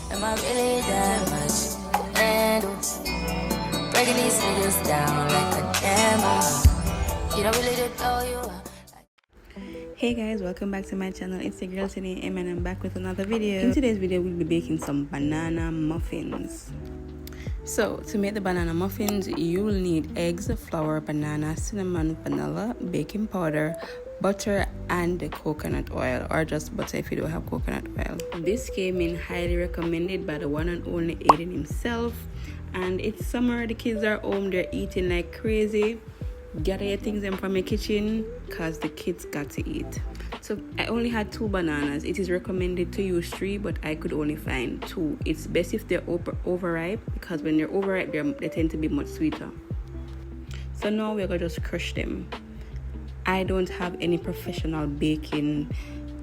Am I really that much? And breaking these niggas down like a demo. You don't really know you are. Hey guys, welcome back to my channel. It's your girl Tini and I'm back with another video. In today's video, we'll be baking some banana muffins. So to make the banana muffins, you will need eggs, flour, banana, cinnamon, vanilla, baking powder, butter, and coconut oil, or just butter if you don't have coconut oil. This came in highly recommended by the one and only Aiden himself. And it's summer, the kids are home, they're eating like crazy. Gather your things in from your kitchen because the kids got to eat. So I only had 2 bananas. It is recommended to use 3, but I could only find 2. It's best if they're overripe because when they're overripe, they tend to be much sweeter. So now we're going to just crush them. I don't have any professional baking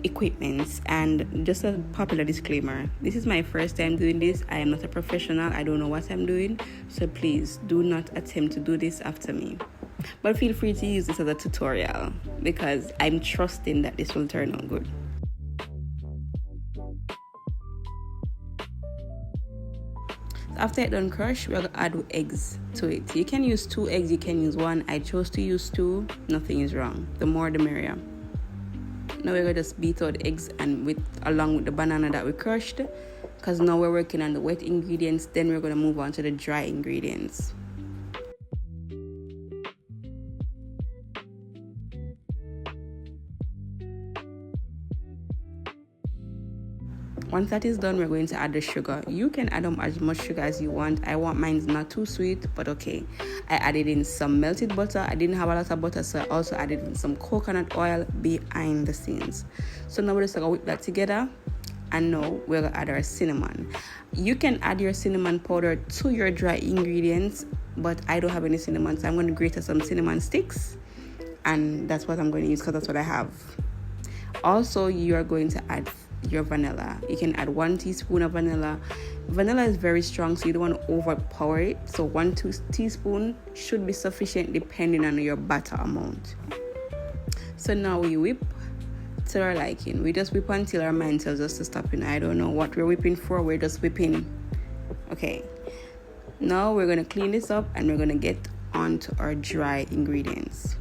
equipment, and just a popular disclaimer, this is my first time doing this. I am not a professional. I don't know what I'm doing, so please do not attempt to do this after me. But feel free to use this as a tutorial because I'm trusting that this will turn out good. After it's done crushed, we're going to add eggs to it. You can use 2 eggs, you can use 1. I chose to use 2. Nothing is wrong. The more the merrier. Now we're going to just beat out the eggs and along with the banana that we crushed, because now we're working on the wet ingredients. Then we're going to move on to the dry ingredients. Once that is done, we're going to add the sugar. You can add as much sugar as you want. I want mine not too sweet, but okay. I added in some melted butter. I didn't have a lot of butter, so I also added in some coconut oil behind the scenes. So now we're just going to whip that together. And now we're going to add our cinnamon. You can add your cinnamon powder to your dry ingredients, but I don't have any cinnamon, so I'm going to grate some cinnamon sticks. And that's what I'm going to use because that's what I have. Also, you are going to add your vanilla. You can add 1 teaspoon of vanilla. Vanilla is very strong, so you don't want to overpower it. So 1 teaspoon should be sufficient depending on your batter amount. So now we whip to our liking. We just whip until our mind tells us to stop. I don't know what we're whipping for. We're just whipping. Okay. Now we're going to clean this up and we're going to get on to our dry ingredients.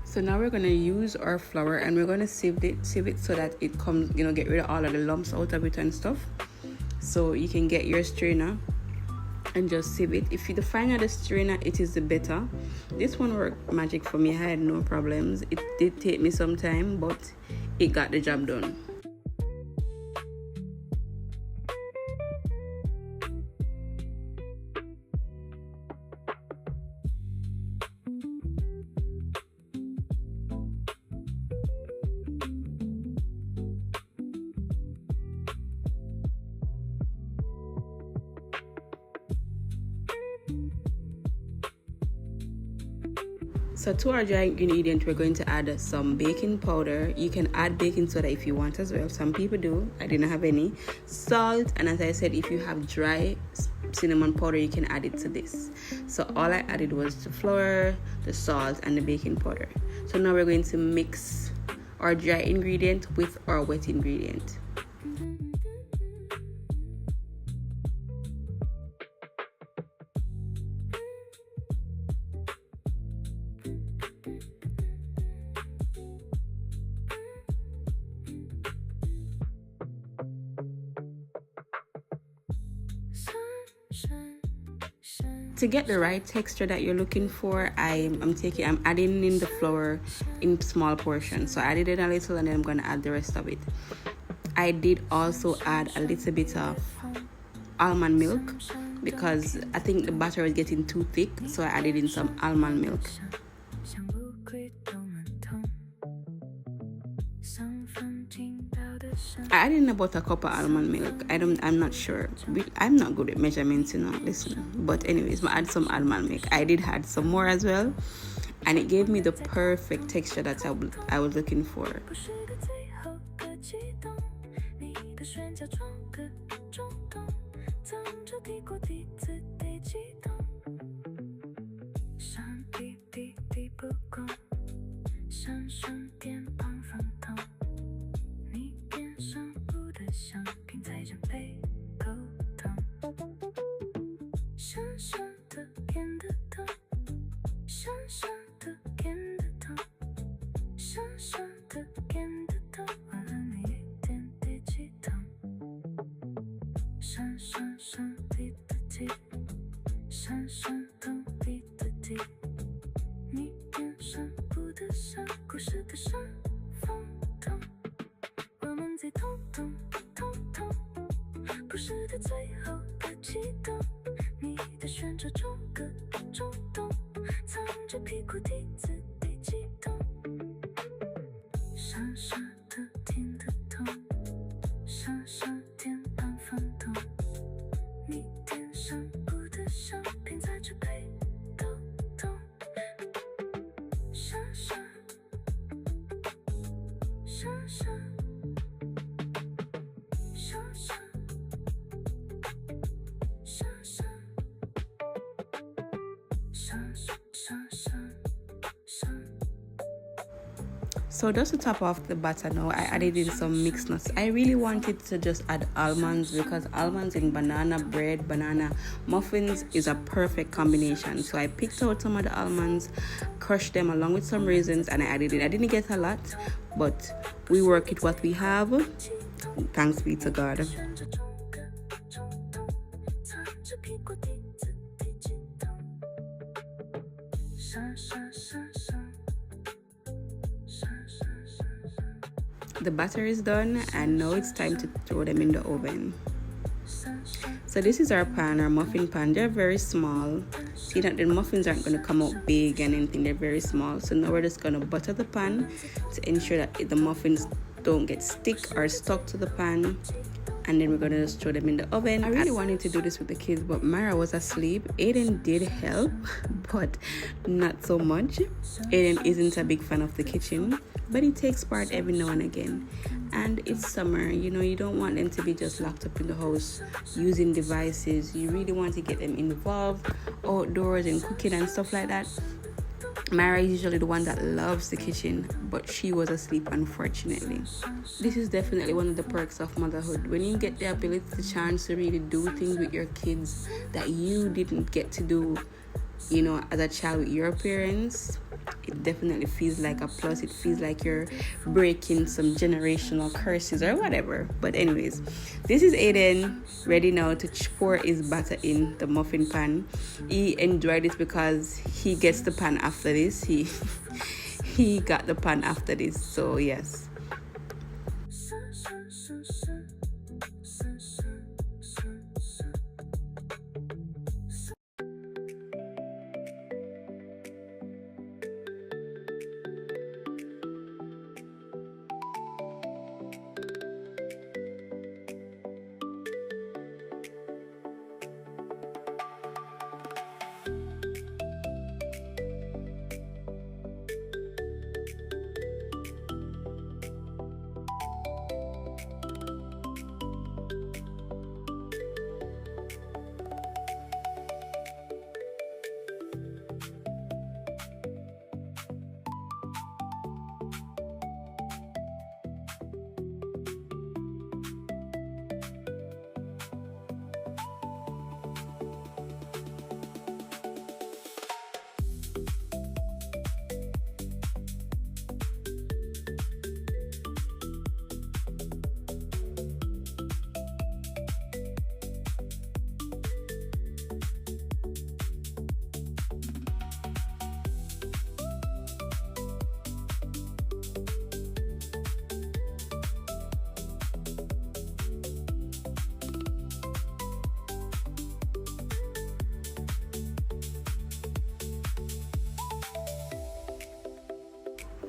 So now we're going to use our flour and we're going to sieve it so that it comes, get rid of all of the lumps out of it and stuff. So you can get your strainer and just sieve it. If you find the strainer, it is the better. This one worked magic for me. I had no problems. It did take me some time, but it got the job done. So to our dry ingredient, we're going to add some baking powder. You can add baking soda if you want as well. Some people do. I didn't have any. Salt, and as I said, if you have dry cinnamon powder, you can add it to this. So all I added was the flour, the salt, and the baking powder. So now we're going to mix our dry ingredient with our wet ingredient. To get the right texture that you're looking for, I'm adding in the flour in small portions. So I added it a little and then I'm going to add the rest of it. I did also add a little bit of almond milk because I think the batter was getting too thick, so I added in some almond milk. I added in about a cup of almond milk. I'm not sure. I'm not good at measurements, listen. But anyways, I add some almond milk. I did add some more as well, and it gave me the perfect texture that I was looking for. 顺变胖方糖，你变上不的香，拼在这杯口糖，香香的甜的糖，香香的甜的糖，香香的甜的糖，换了你一点低鸡汤，闪闪闪滴的滴，闪闪灯滴的滴，你变上不的香，故事的上方糖，我们在痛痛痛痛，不是的最后的激动，你的旋转中个中动，藏着屁股底子的激动，傻傻的听得懂，傻傻点半分钟，你点上不的香，拼在这杯豆豆，傻傻傻傻傻傻傻傻傻傻傻傻。So just to top off the batter now, I added in some mixed nuts. I really wanted to just add almonds because almonds in banana bread, banana muffins is a perfect combination. So I picked out some of the almonds, crushed them along with some raisins, and I added it. I didn't get a lot, but we work with what we have. Thanks be to God. The batter is done and now it's time to throw them in the oven. So this is our pan, our muffin pan. They're very small. See that the muffins aren't going to come out big and anything. They're very small. So now we're just going to butter the pan to ensure that the muffins don't get stick or stuck to the pan. And then we're going to just throw them in the oven. I really wanted to do this with the kids, but Mara was asleep. Aiden did help, but not so much. Aiden isn't a big fan of the kitchen, but he takes part every now and again. And it's summer, you know, you don't want them to be just locked up in the house using devices. You really want to get them involved outdoors and cooking and stuff like that. Mara is usually the one that loves the kitchen, but she was asleep, unfortunately. This is definitely one of the perks of motherhood. When you get the ability, the chance to really do things with your kids that you didn't get to do, you know, as a child with your parents, it definitely feels like a plus. It feels like you're breaking some generational curses or whatever. But anyways, this is Aiden ready now to pour his batter in the muffin pan. He enjoyed it because he gets the pan after this. He got the pan after this. So yes.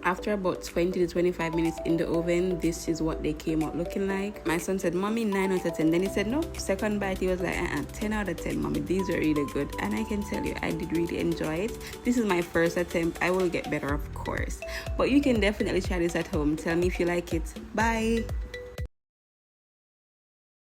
After about 20 to 25 minutes in the oven, this is what they came out looking like. My son said, "Mommy, 9 out of 10. Then he said, "No." Second bite, he was like, 10 out of 10, Mommy. These are really good. And I can tell you, I did really enjoy it. This is my first attempt. I will get better, of course. But you can definitely try this at home. Tell me if you like it. Bye.